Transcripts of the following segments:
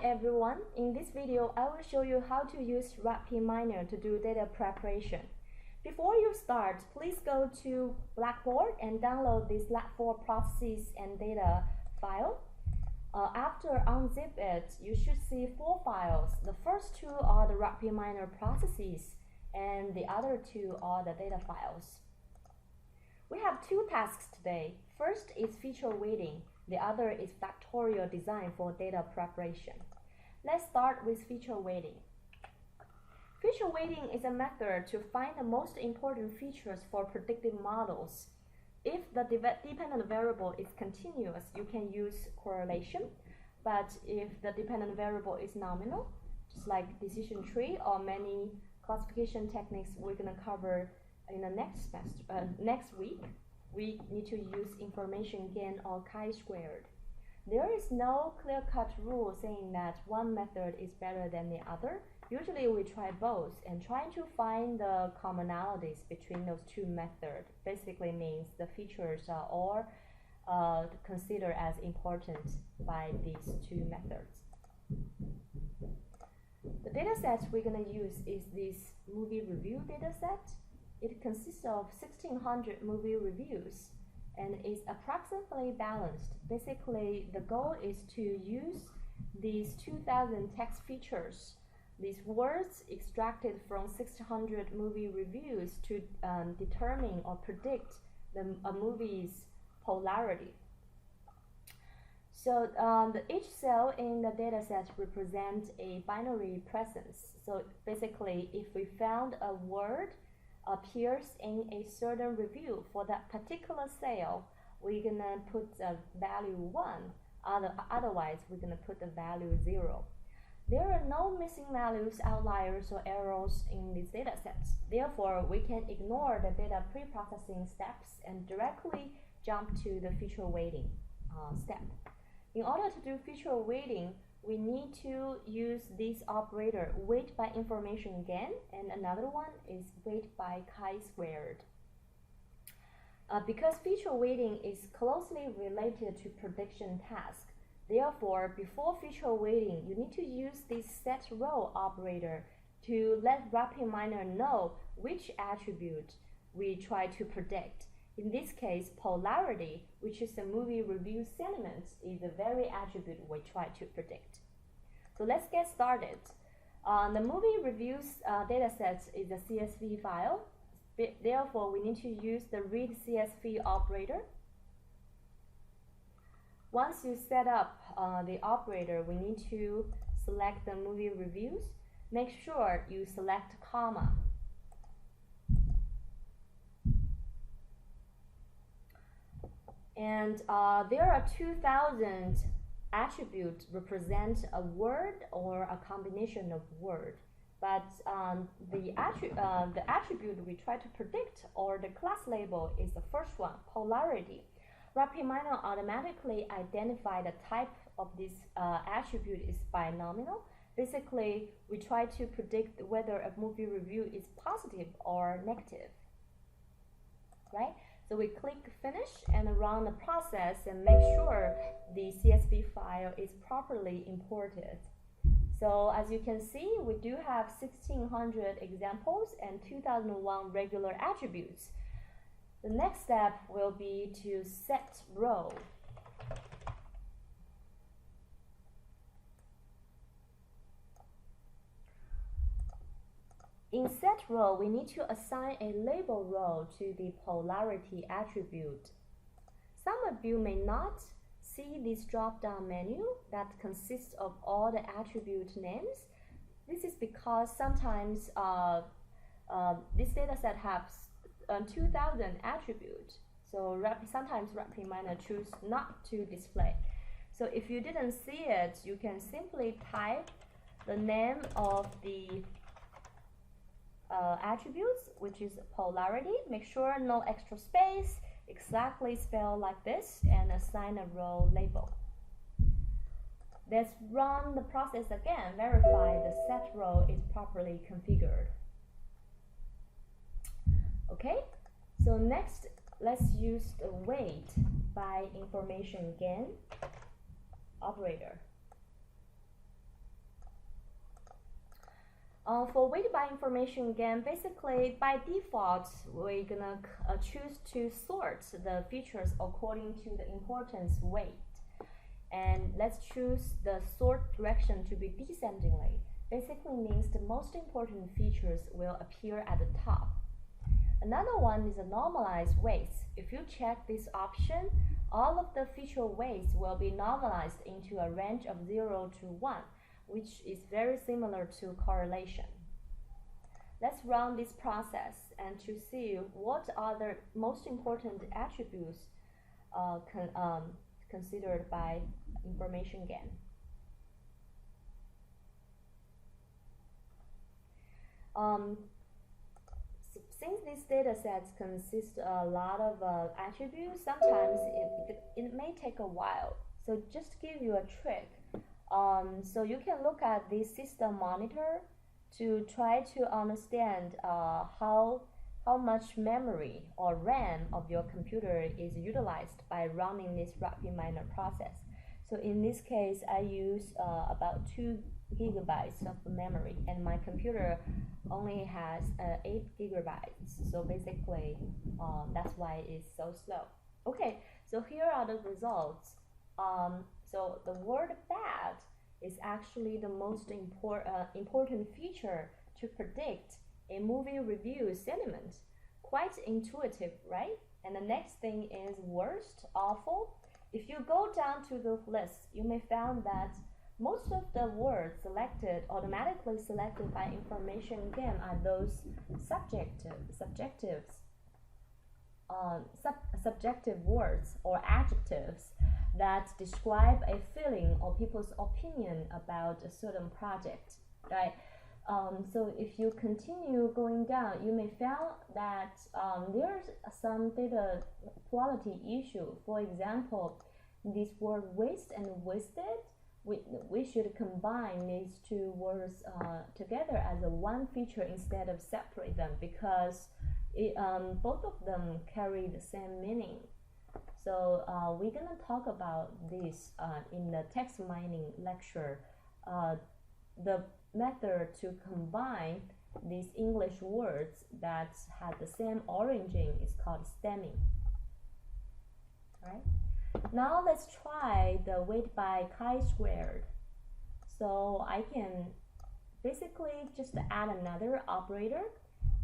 everyone, in this video I will show you how to use RapidMiner to do data preparation. Before you start, please go to Blackboard and download this Lat4 processes and data file. After unzip it, you should see 4 files. The first 2 are the RapidMiner processes and the other 2 are the data files. We have 2 tasks today. First is feature weighting. The other is factorial design for data preparation. Let's start with feature weighting. Feature weighting is a method to find the most important features for predictive models. If the dependent variable is continuous, you can use correlation. But if the dependent variable is nominal, just like decision tree or many classification techniques we're going to cover in the next week, we need to use information gain or chi-squared. There is no clear-cut rule saying that one method is better than the other. Usually we try both and trying to find the commonalities between those 2 methods. Basically means the features are all considered as important by these 2 methods. The dataset we're going to use is this movie review dataset. It consists of 1,600 movie reviews and is approximately balanced. Basically, the goal is to use these 2,000 text features, these words extracted from 1,600 movie reviews to determine or predict a movie's polarity. So each cell in the dataset represents a binary presence. So basically, if we found a word appears in a certain review for that particular cell, we're gonna put the value 1. Otherwise, we're gonna put the value 0. There are no missing values, outliers, or errors in these data sets. Therefore, we can ignore the data pre-processing steps and directly jump to the feature weighting step. In order to do feature weighting, we need to use this operator, weight by information gain, and another one is weight by chi-squared. Because feature weighting is closely related to prediction task, therefore, before feature weighting, you need to use this set row operator to let RapidMiner know which attribute we try to predict. In this case, polarity, which is the movie review sentiments, is the very attribute we try to predict. So let's get started. The movie reviews dataset is a CSV file. Therefore, we need to use the read CSV operator. Once you set up the operator, we need to select the movie reviews. Make sure you select comma. And there are 2,000 attributes represent a word or a combination of words. But the attribute we try to predict, or the class label, is the first one, polarity. RapidMiner automatically identify the type of this attribute is binomial. Basically, we try to predict whether a movie review is positive or negative, right? So we click finish and run the process and make sure the CSV file is properly imported. So as you can see, we do have 1,600 examples and 2,001 regular attributes. The next step will be to set row. In set row, we need to assign a label row to the polarity attribute. Some of you may not see this drop-down menu that consists of all the attribute names. This is because sometimes this dataset has 2,000 attributes. So sometimes RapidMiner choose not to display. So if you didn't see it, you can simply type the name of the attributes, which is polarity. Make sure no extra space, exactly spell like this, and assign a row label. Let's run the process again, verify the set row is properly configured. Okay, so next let's use the weight by information gain operator. For weight by information, again, basically by default, we're gonna choose to sort the features according to the importance weight. And let's choose the sort direction to be descendingly. Basically means the most important features will appear at the top. Another one is a normalized weights. If you check this option, all of the feature weights will be normalized into a range of 0 to 1, which is very similar to correlation. Let's run this process and to see what are the most important attributes considered by information gain. Since these data sets consist a lot of attributes, sometimes it may take a while. So just to give you a trick, so you can look at this system monitor to try to understand how much memory or RAM of your computer is utilized by running this RapidMiner process. So in this case, I use about 2 gigabytes of memory, and my computer only has 8 gigabytes. So basically, that's why it's so slow. Okay, so here are the results. So the word bad is actually the most important feature to predict a movie review sentiment. Quite intuitive, right? And the next thing is worst, awful. If you go down to the list, you may find that most of the words automatically selected by information gain are those subjective words or adjectives that describe a feeling or people's opinion about a certain project, right? So if you continue going down, you may find that there's some data quality issue. For example, this word waste and wasted, we should combine these two words together as a one feature instead of separate them, because both of them carry the same meaning. So we're gonna talk about this in the text mining lecture. The method to combine these English words that have the same origin is called stemming. All right. Now let's try the weight by chi-squared. So I can basically just add another operator.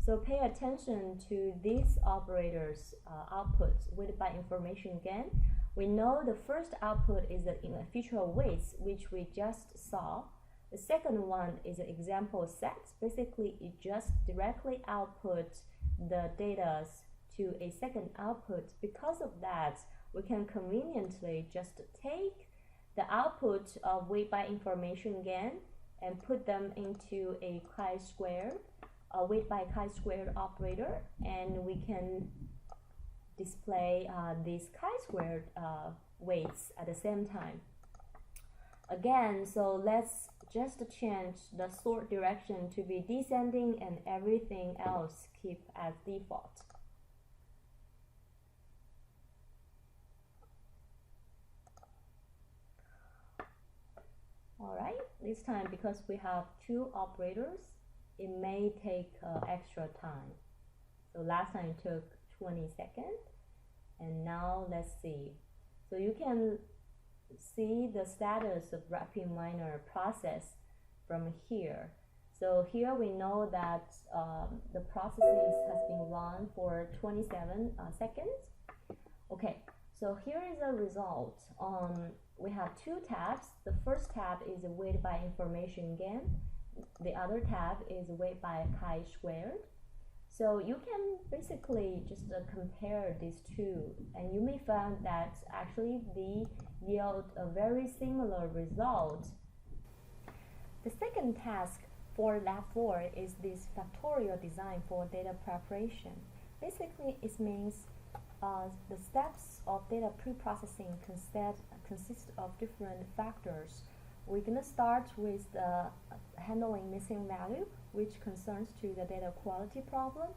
So pay attention to these operators' outputs, weight by information gain. We know the first output is the feature weights, which we just saw. The second one is an example set. Basically, it just directly outputs the data to a second output. Because of that, we can conveniently just take the output of weight by information gain and put them into a chi-squared, weight by chi-squared operator, and we can display these chi-squared weights at the same time. Again, so let's just change the sort direction to be descending and everything else keep as default. Alright, this time because we have two operators, it may take extra time. So last time it took 20 seconds, and now let's see. So you can see the status of RapidMiner process from here. So here we know that the processes has been run for 27 seconds. Okay, so here is a result. We have two tabs. The first tab is weight by information gain. The other tab is weight by chi-squared. So you can basically just compare these two, and you may find that actually they yield a very similar result. The second task for Lab 4 is this factorial design for data preparation. Basically, it means the steps of data pre-processing consist of different factors. We're going to start with the handling missing value, which concerns to the data quality problem.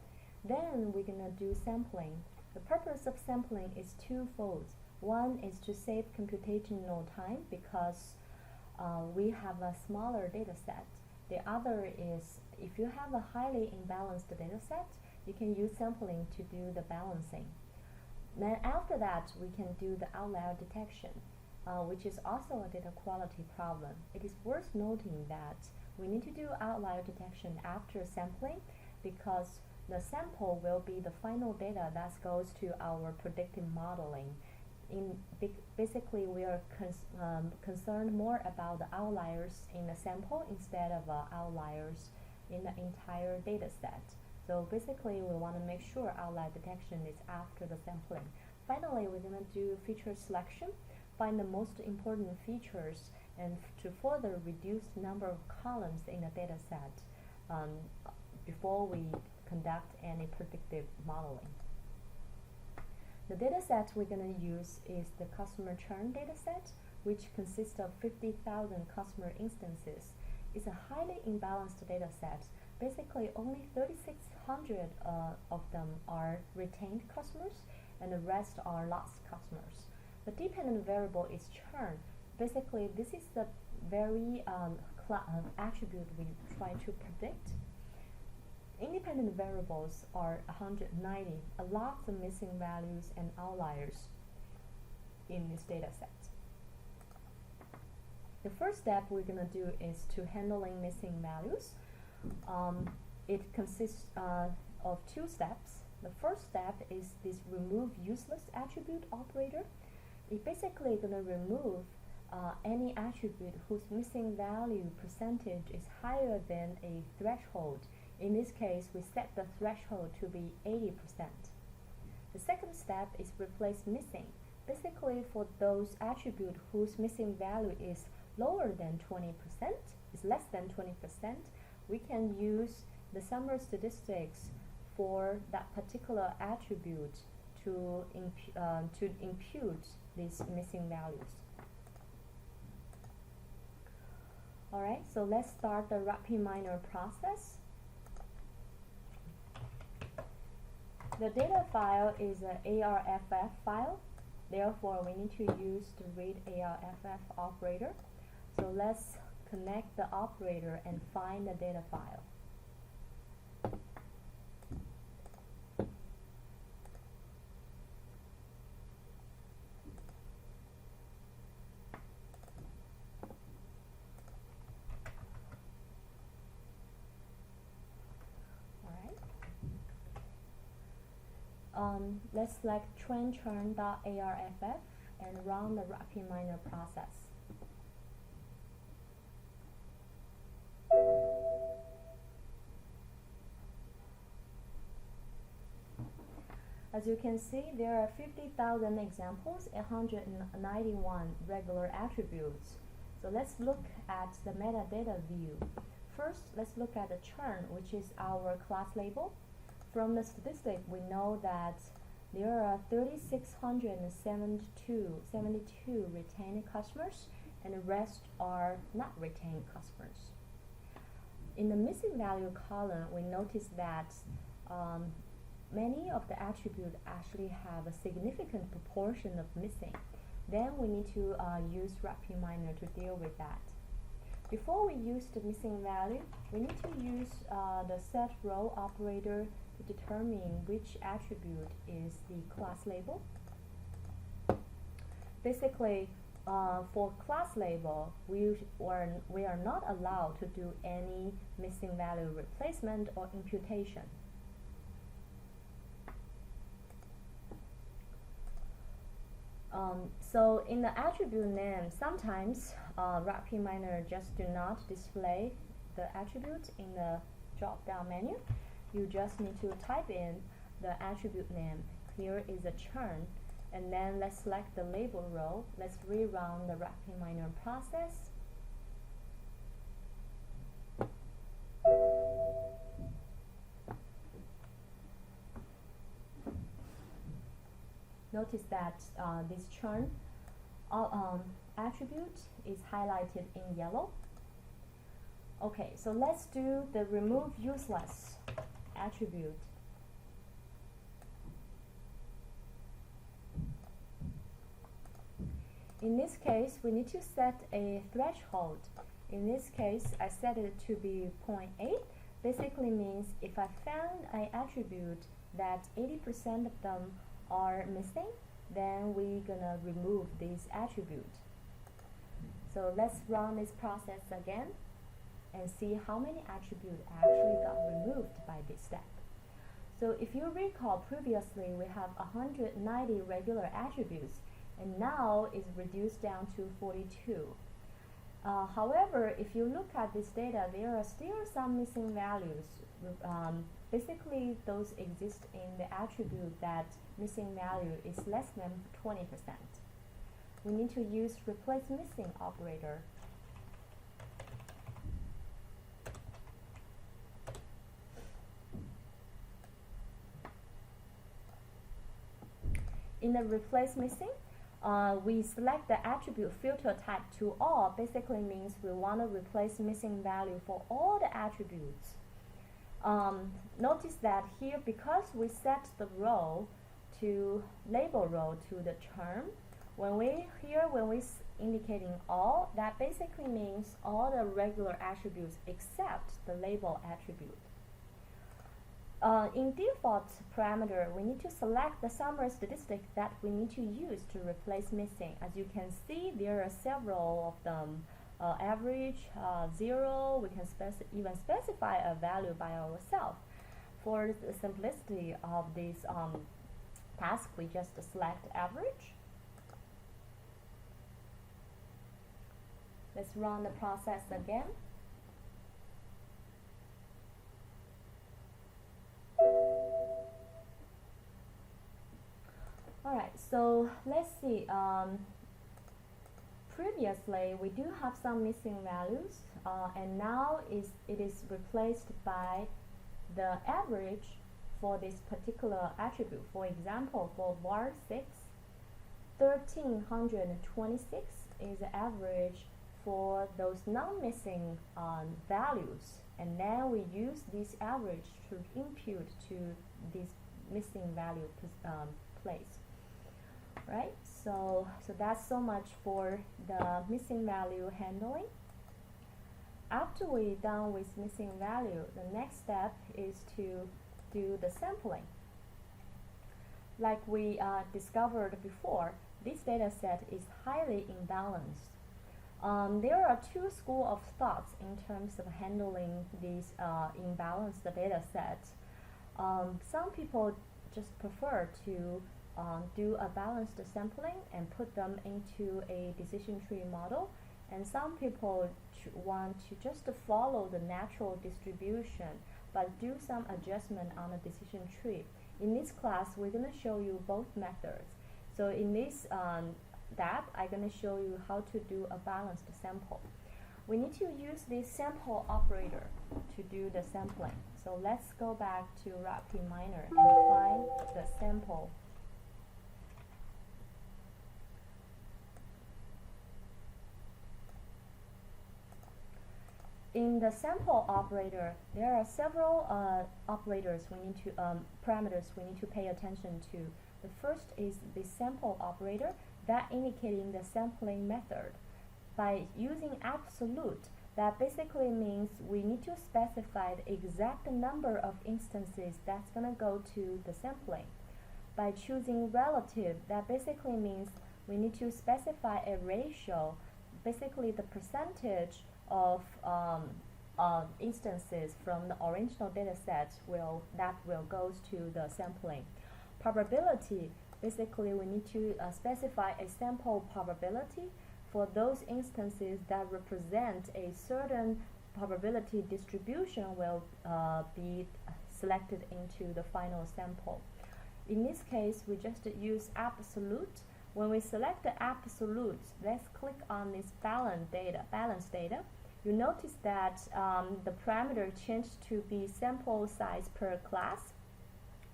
Then we're going to do sampling. The purpose of sampling is twofold. One is to save computational time because we have a smaller data set. The other is if you have a highly imbalanced data set, you can use sampling to do the balancing. Then after that, we can do the outlier detection, which is also a data quality problem. It is worth noting that we need to do outlier detection after sampling because the sample will be the final data that goes to our predictive modeling. Basically, we are concerned more about the outliers in the sample instead of outliers in the entire data set. So basically, we want to make sure outlier detection is after the sampling. Finally, we're going to do feature selection, find the most important features, and to further reduce the number of columns in the data set before we conduct any predictive modeling. The data set we're going to use is the customer churn data set, which consists of 50,000 customer instances. It's a highly imbalanced data set. Basically, only 3,600 of them are retained customers, and the rest are lost customers. The dependent variable is churn. Basically, this is the very attribute we try to predict. Independent variables are 190, a lot of missing values and outliers in this data set. The first step we're going to do is to handling missing values. It consists of two steps. The first step is this remove useless attribute operator. It basically going to remove any attribute whose missing value percentage is higher than a threshold. In this case, we set the threshold to be 80%. The second step is replace missing. Basically, for those attributes whose missing value is lower than 20%, is less than 20%, we can use the summary statistics for that particular attribute to impute these missing values. Alright, so let's start the RapidMiner process. The data file is an ARFF file, therefore we need to use the read ARFF operator. So let's connect the operator and find the data file. Let's select trendchurn.arff and run the RapidMiner process. As you can see, there are 50,000 examples, 191 regular attributes. So let's look at the metadata view. First, let's look at the churn, which is our class label. From the statistic, we know that there are 3,672 retained customers, and the rest are not retained customers. In the missing value column, we notice that many of the attributes actually have a significant proportion of missing. Then we need to use RapidMiner to deal with that. Before we use the missing value, we need to use the setRow operator to determine which attribute is the class label. Basically, for class label, we are not allowed to do any missing value replacement or imputation. So in the attribute name, sometimes RapidMiner just do not display the attribute in the drop-down menu. You just need to type in the attribute name. Here is a churn, and then let's select the label row. Let's rerun the RapidMiner process. Notice that this churn attribute is highlighted in yellow. Okay, so let's do the remove useless attribute. In this case, we need to set a threshold. In this case, I set it to be 0.8. Basically means if I found an attribute that 80% of them are missing, then we're gonna remove this attribute. So let's run this process again and see how many attributes actually got removed by this step. So if you recall previously, we have 190 regular attributes, and now it's reduced down to 42. However, if you look at this data, there are still some missing values. Basically, those exist in the attribute that missing value is less than 20%. We need to use replace missing operator. In the replace missing, we select the attribute filter type to all. Basically means we want to replace missing value for all the attributes. Notice that here, because we set the row to label row to the term, when we indicating all, that basically means all the regular attributes except the label attribute. In default parameter, we need to select the summary statistic that we need to use to replace missing. As you can see, there are several of them. Average, 0, we can even specify a value by ourselves. For the simplicity of this task, we just select average. Let's run the process again. Alright, so let's see. Previously, we do have some missing values, and now it is replaced by the average for this particular attribute. For example, for bar 6, 1326 is the average for those non-missing values, and then we use this average to impute to this missing value place. Right? So that's so much for the missing value handling. After we're done with missing value, the next step is to do the sampling. Like we discovered before, this data set is highly imbalanced. There are two schools of thoughts in terms of handling these imbalanced data sets. Some people just prefer to do a balanced sampling and put them into a decision tree model, and some people want to just follow the natural distribution but do some adjustment on the decision tree. In this class, we're going to show you both methods. So in this that I'm going to show you how to do a balanced sample. We need to use this sample operator to do the sampling. So let's go back to RapidMiner and find the sample. In the sample operator, there are several operators we need to parameters we need to pay attention to. The first is the sample operator, that indicating the sampling method. By using absolute, that basically means we need to specify the exact number of instances that's going to go to the sampling. By choosing relative, that basically means we need to specify a ratio, basically the percentage of instances from the original data set that will goes to the sampling. Probability, basically we need to specify a sample probability for those instances that represent a certain probability distribution will be selected into the final sample. In this case, we just use absolute. When we select the absolutes, let's click on this balance data. You notice that the parameter changed to be sample size per class.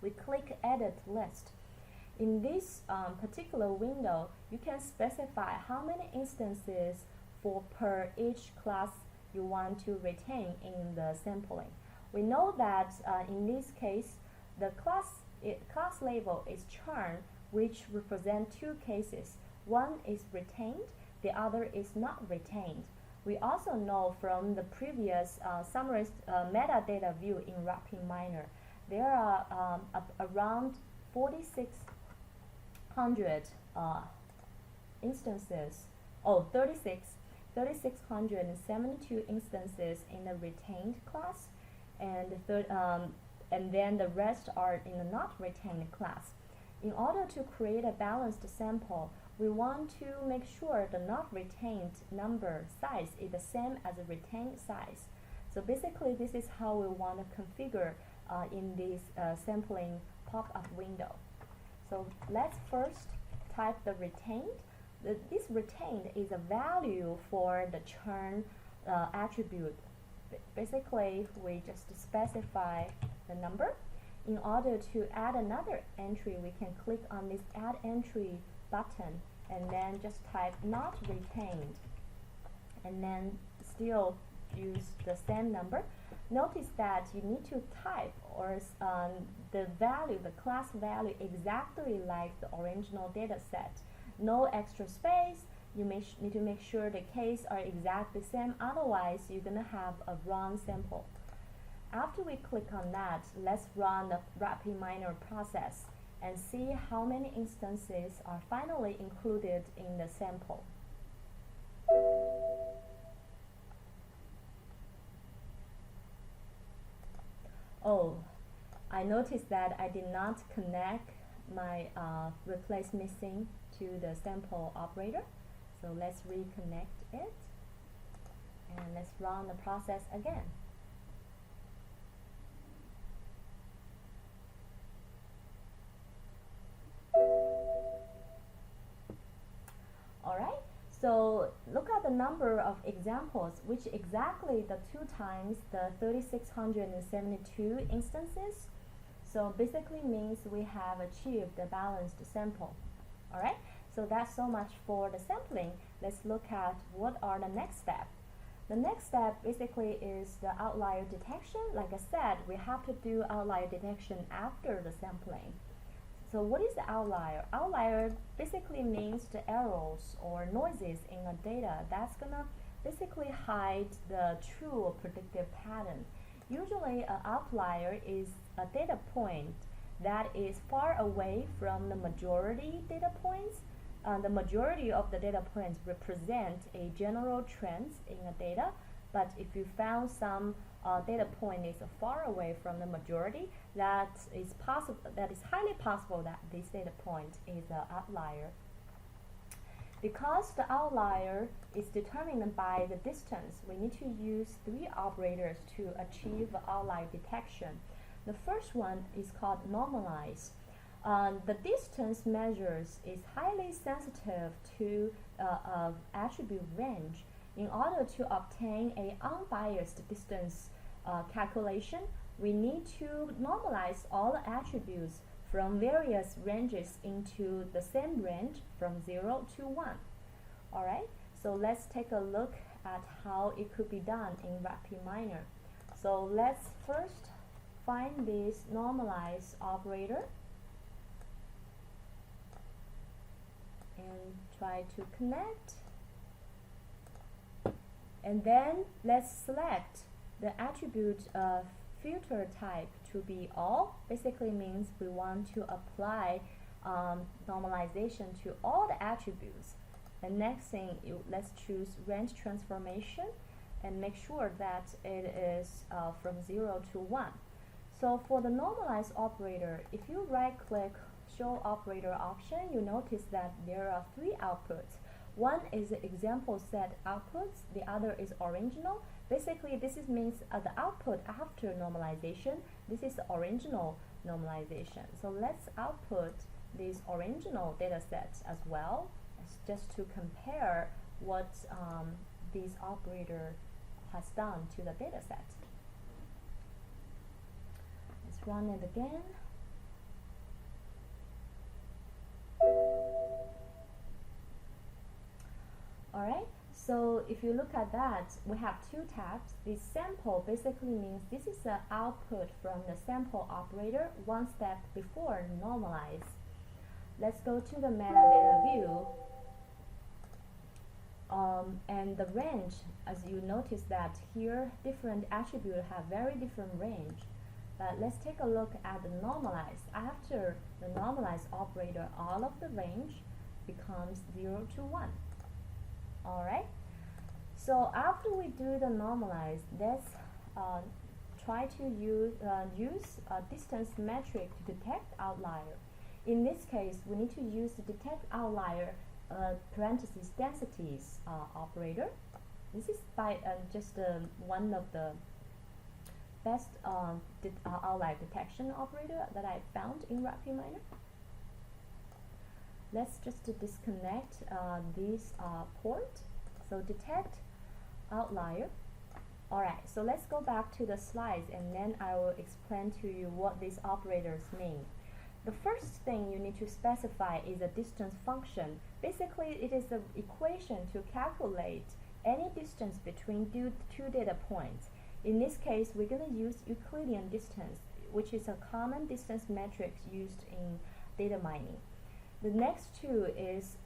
We click edit list. In this particular window, you can specify how many instances for per each class you want to retain in the sampling. We know that in this case, the class label is churn, which represent two cases. one is retained, the other is not retained. We also know from the previous metadata view in RapidMiner, there are around 4,600 instances, 3,672 instances in the retained class, and then the rest are in the not retained class. In order to create a balanced sample, we want to make sure the not retained number size is the same as the retained size. So basically, this is how we want to configure in this sampling pop-up window. So let's first type the retained. This retained is a value for the churn attribute. Basically, we just specify the number. In order to add another entry, we can click on this Add Entry button and then just type not retained, and then still use the same number. Notice that you need to type the class value exactly like the original data set. No extra space. You need to make sure the cases are exactly the same, otherwise you're going to have a wrong sample. After we click on that, let's run the RapidMiner process and see how many instances are finally included in the sample. Oh, I noticed that I did not connect my replace missing to the sample operator. So let's reconnect it and let's run the process again. Alright, so look at the number of examples, which exactly the 2 times the 3,672 instances. So basically means we have achieved the balanced sample. Alright, so that's so much for the sampling. Let's look at what are the next steps. The next step basically is the outlier detection. Like I said, we have to do outlier detection after the sampling. So what is the outlier? Outlier basically means the errors or noises in a data that's gonna basically hide the true or predictive pattern. Usually an outlier is a data point that is far away from the majority data points. The majority of the data points represent a general trends in a data, but if you found some data point is far away from the majority, that is highly possible that this data point is an outlier. Because the outlier is determined by the distance, we need to use 3 operators to achieve outlier detection. The first one is called normalize. The distance measures is highly sensitive to attribute range. In order to obtain an unbiased distance calculation, we need to normalize all the attributes from various ranges into the same range from 0 to 1. Alright, so let's take a look at how it could be done in RapidMiner. So let's first find this normalize operator and try to connect. And then let's select the attribute of filter type to be all. Basically means we want to apply normalization to all the attributes. The next thing, let's choose range transformation and make sure that it is from 0 to 1. So for the normalize operator, if you right click show operator option, you notice that there are 3 outputs. One is the example set outputs, the other is original. Basically, this means the output after normalization. This is the original normalization. So let's output these original data sets as well, just to compare what this operator has done to the data set. Let's run it again. Alright, so if you look at that, we have 2 tabs. This sample basically means this is the output from the sample operator, one step before normalize. Let's go to the metadata view And the range, as you notice that here different attributes have very different range. But let's take a look at the normalized. After the normalized operator, all of the range becomes 0 to 1. Alright? So after we do the normalized, let's try to use a distance metric to detect outlier. In this case, we need to use the detect outlier parentheses densities operator. This is by just one of the best outlier detection operator that I found in RapidMiner. Let's just disconnect this port. So detect outlier. Alright, so let's go back to the slides and then I will explain to you what these operators mean. The first thing you need to specify is a distance function. Basically, it is the equation to calculate any distance between two data points. In this case, we're going to use Euclidean distance, which is a common distance metric used in data mining. The next two is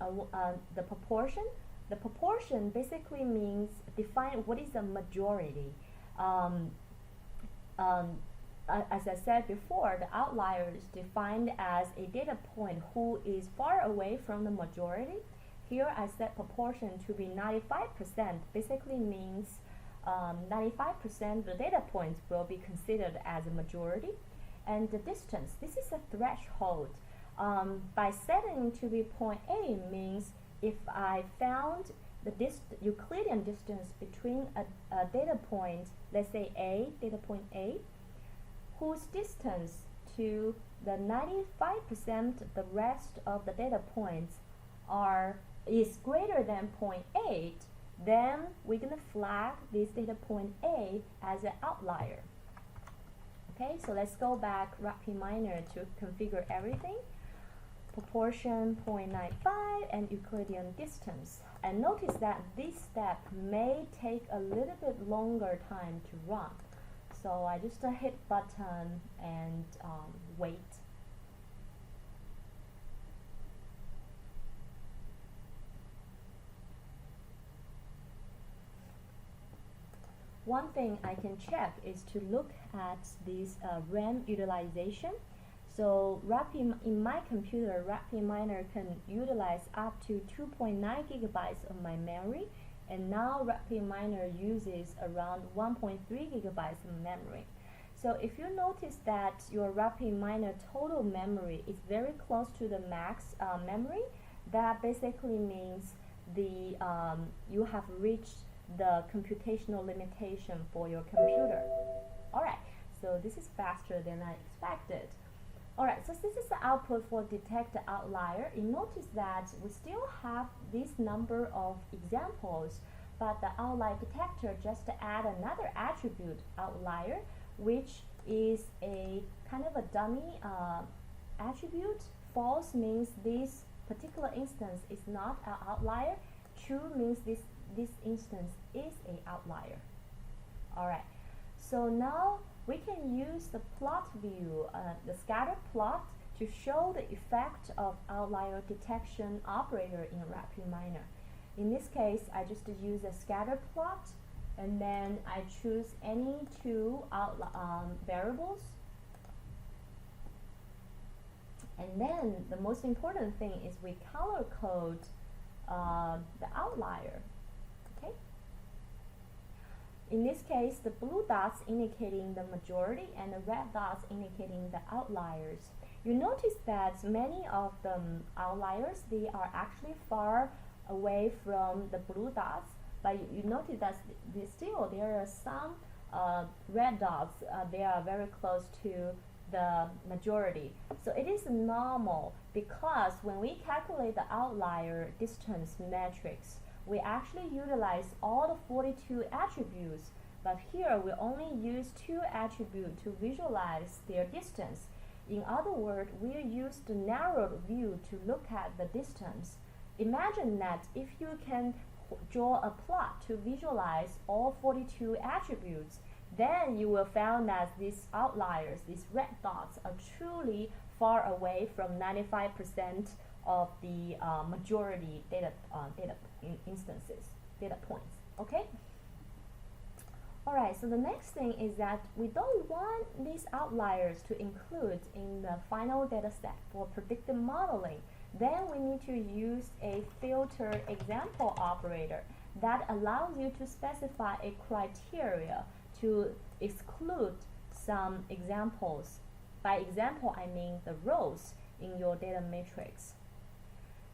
the proportion. The proportion basically means define what is the majority. As I said before, the outlier is defined as a data point who is far away from the majority. Here I set proportion to be 95%. Basically means 95% of the data points will be considered as a majority. And the distance, this is a threshold. By setting to be 0.8 means if I found the Euclidean distance between a data point, let's say A, data point A, whose distance to the 95% the rest of the data points is greater than 0.8, then we're going to flag this data point A as an outlier. Okay, so let's go back RapidMiner to configure everything. Proportion 0.95 and Euclidean distance. And notice that this step may take a little bit longer time to run. So I just hit button and wait. One thing I can check is to look at this RAM utilization. So in my computer, RapidMiner can utilize up to 2.9 gigabytes of my memory, and now RapidMiner uses around 1.3 gigabytes of memory. So if you notice that your RapidMiner total memory is very close to the max memory, that basically means you have reached the computational limitation for your computer. Alright, so this is faster than I expected. Alright, so this is the output for detect the outlier. You notice that we still have this number of examples, but the outlier detector just add another attribute, outlier, which is a kind of a dummy attribute. False means this particular instance is not an outlier. True means this instance is an outlier. Alright, so now we can use the plot view, the scatter plot, to show the effect of outlier detection operator in RapidMiner. In this case, I just use a scatter plot, and then I choose any two variables. And then the most important thing is we color code the outlier. Okay. In this case, the blue dots indicating the majority and the red dots indicating the outliers. You notice that many of the outliers, they are actually far away from the blue dots, but you notice that there are some red dots, they are very close to the majority. So it is normal because when we calculate the outlier distance matrix, we actually utilize all the 42 attributes, but here we only use 2 attributes to visualize their distance. In other words, we use the narrowed view to look at the distance. Imagine that if you can draw a plot to visualize all 42 attributes, then you will find that these outliers, these red dots, are truly far away from 95% of the majority data instances, data points. Okay? Alright, so the next thing is that we don't want these outliers to include in the final data set for predictive modeling. Then we need to use a filter example operator that allows you to specify a criteria to exclude some examples. By example, I mean the rows in your data matrix.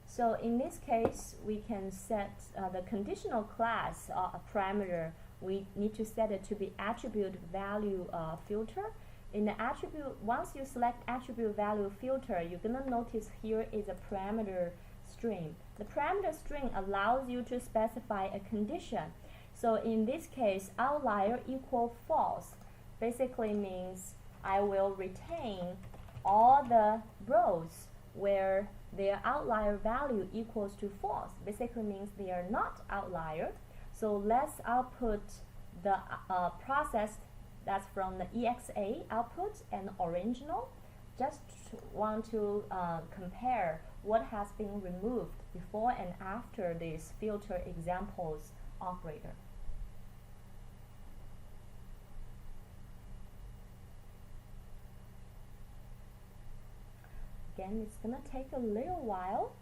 So in this case, we can set the conditional class a parameter. We need to set it to be attribute value filter. In the attribute, once you select attribute value filter, you're gonna notice here is a parameter string. The parameter string allows you to specify a condition. So in this case, outlier equal false basically means I will retain all the rows where their outlier value equals to false. Basically means they are not outlier. So let's output the process that's from the EXA output and original. Just want to compare what has been removed before and after this filter examples operator. Again, it's gonna take a little while.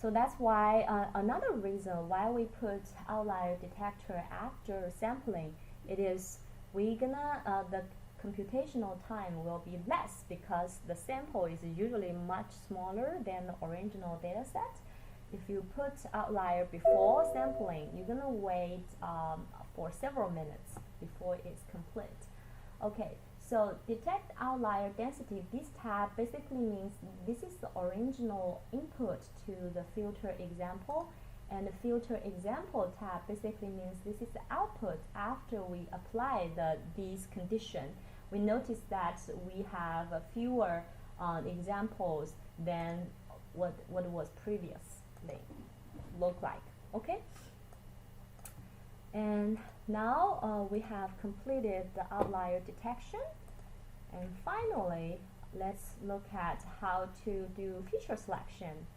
So that's why another reason why we put outlier detector after sampling, it is we gonna the computational time will be less because the sample is usually much smaller than the original data set. If you put outlier before sampling, you're gonna wait for several minutes before it's complete. Okay, so detect outlier density, this tab basically means this is the original input to the filter example, and the filter example tab basically means this is the output after we apply these conditions. We notice that we have fewer examples than what was previously look like. Okay, and now we have completed the outlier detection, and finally let's look at how to do feature selection.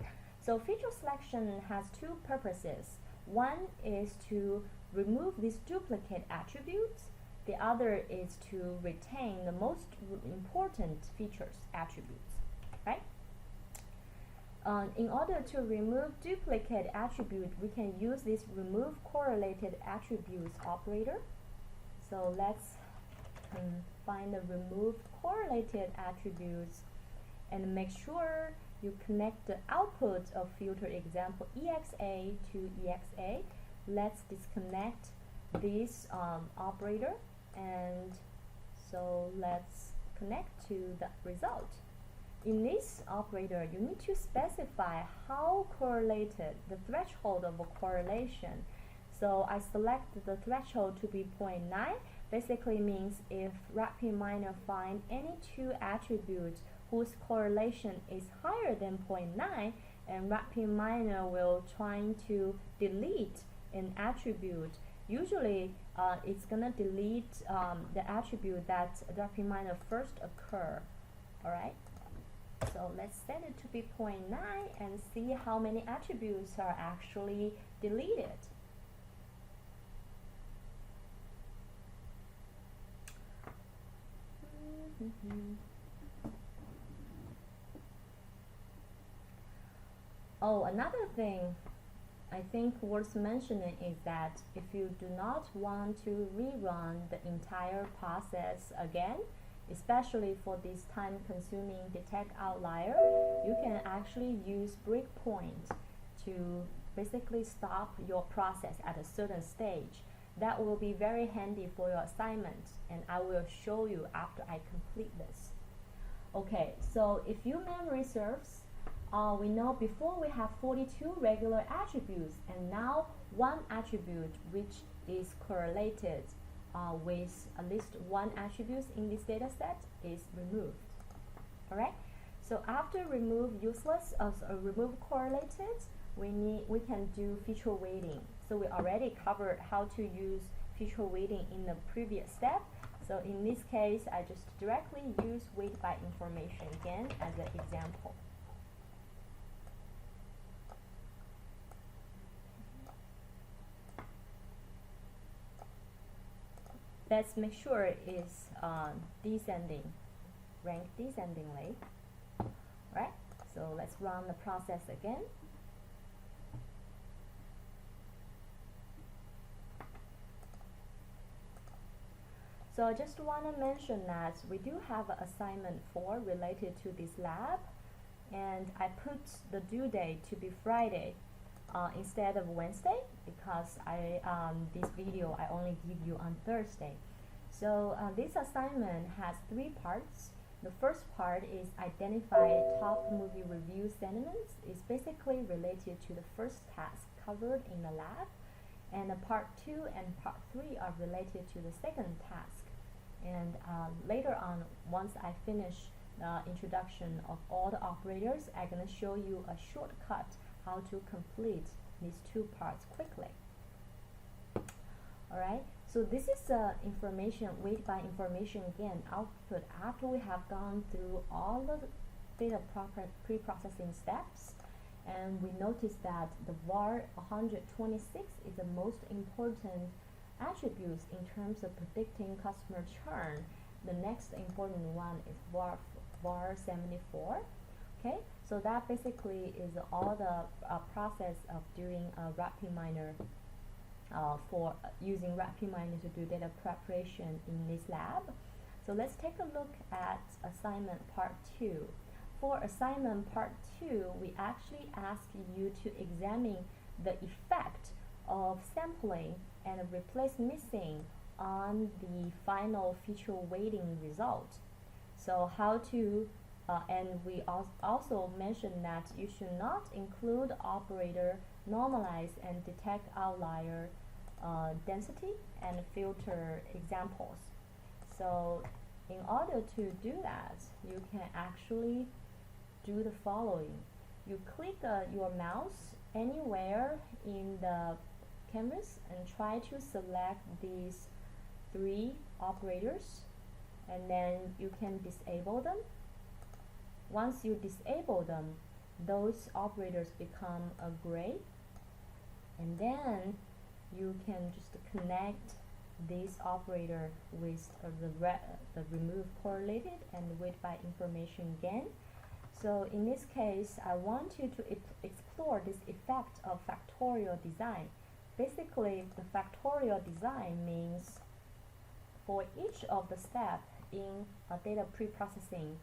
So feature selection has two purposes. One is to remove these duplicate attributes. The other is to retain the most important features attributes, right? In order to remove duplicate attribute, we can use this remove correlated attributes operator. So let's find the remove correlated attributes and make sure you connect the output of filter example EXA to EXA. Let's disconnect this operator, and so let's connect to the result. In this operator, you need to specify how correlated, the threshold of a correlation. So I select the threshold to be 0.9. Basically means if RapidMiner find any two attributes whose correlation is higher than 0.9, and RapidMiner will try to delete an attribute. Usually it's gonna delete the attribute that RapidMiner first occur. Alright, so let's set it to be 0.9 and see how many attributes are actually deleted. Oh, another thing I think worth mentioning is that if you do not want to rerun the entire process again, especially for this time-consuming detect outlier, you can actually use breakpoint to basically stop your process at a certain stage. That will be very handy for your assignment, and I will show you after I complete this. Okay, so if your memory serves, we know before we have 42 regular attributes, and now one attribute which is correlated with at least one attribute in this data set is removed. Alright, so after remove useless, remove correlated, we can do feature weighting. So we already covered how to use feature weighting in the previous step. So in this case, I just directly use weight by information again as an example. let's make sure it's descending, ranked descendingly. Right? So let's run the process again. So I just want to mention that we do have an assignment 4 related to this lab, and I put the due date to be Friday instead of Wednesday, because this video I only give you on Thursday. So this assignment has 3 parts. The first part is identify top movie review sentiments. It's basically related to the first task covered in the lab, and part 2 and part 3 are related to the second task. And later on, once I finish the introduction of all the operators, I'm going to show you a shortcut how to complete these 2 parts quickly. Alright, so this is information, weight by information gain output after we have gone through all the data pre-processing steps. And we notice that the VAR 126 is the most important attributes in terms of predicting customer churn. The next important one is VAR 74. Okay, so that basically is all the process of doing a RapidMiner for using RapidMiner to do data preparation in this lab. So let's take a look at assignment part 2. For assignment part 2, we actually ask you to examine the effect of sampling and replace missing on the final feature weighting result. So how to and we also mentioned that you should not include operator, normalize and detect outlier density and filter examples. So in order to do that, you can actually do the following. You click your mouse anywhere in the canvas and try to select these 3 operators, and then you can disable them. Once you disable them, those operators become a gray, and then you can just connect this operator with the remove correlated and weight by information gain. So in this case, I want you to explore this effect of factorial design. Basically, the factorial design means for each of the steps in data pre-processing,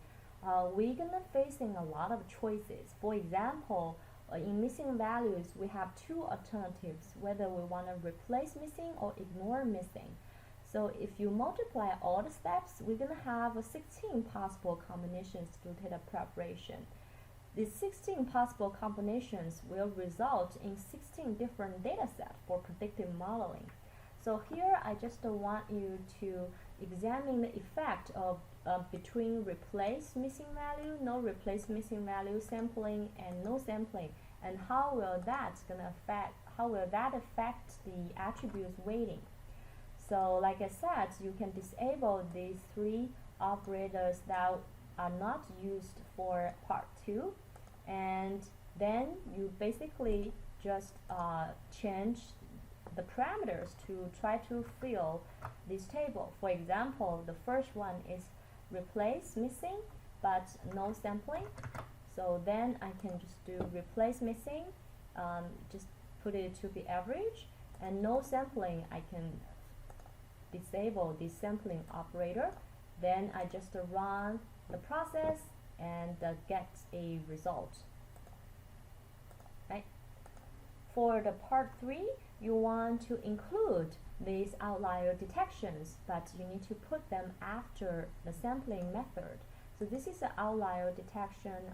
we're gonna facing a lot of choices. For example, in missing values, we have 2 alternatives, whether we want to replace missing or ignore missing. So if you multiply all the steps, we're going to have 16 possible combinations to do data preparation. These 16 possible combinations will result in 16 different data sets for predictive modeling. So here I just want you to examine the effect of between replace missing value, no replace missing value, sampling and no sampling, and how will that affect the attributes weighting. So like I said, you can disable these 3 operators that are not used for part 2, and then you basically just change the parameters to try to fill this table. For example, the first one is replace missing but no sampling. So then I can just do replace missing, just put it to be average, and no sampling, I can disable the sampling operator. Then I just run the process and get a result. Right? For the part 3, you want to include these outlier detections, but you need to put them after the sampling method. So this is the outlier detection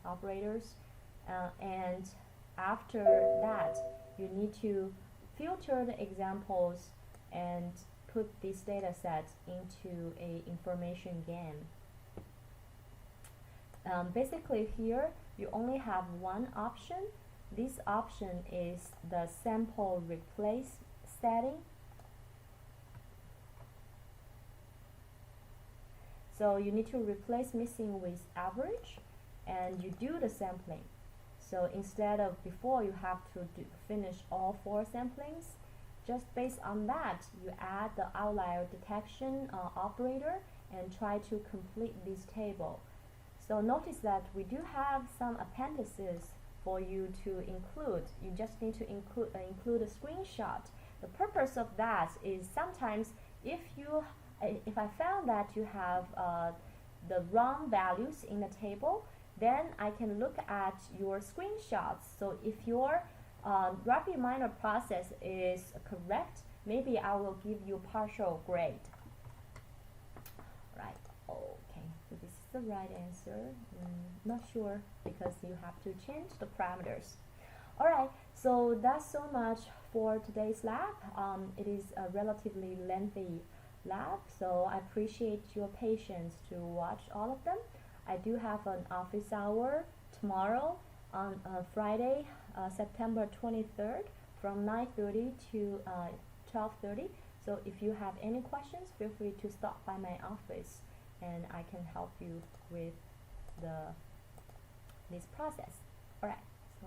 operators, and after that you need to filter the examples and put this data set into a information gain. Basically here you only have one option. This option is the sample replace setting. So you need to replace missing with average, and you do the sampling. So instead of before you have to finish all 4 samplings, Just based on that, you add the outlier detection operator and try to complete this table. So notice that we do have some appendices for you to include. You just need to include a screenshot. The purpose of that is sometimes if I found that you have the wrong values in the table, then I can look at your screenshots. So if your RapidMiner process is correct, maybe I will give you partial grade. Right, okay, so this is the right answer. Not sure because you have to change the parameters. Alright, so that's so much for today's lab. It is a relatively lengthy lab, so I appreciate your patience to watch all of them. I do have an office hour tomorrow on Friday, September 23rd from 9:30 to 12:30. So if you have any questions, feel free to stop by my office and I can help you with this process. Alright, so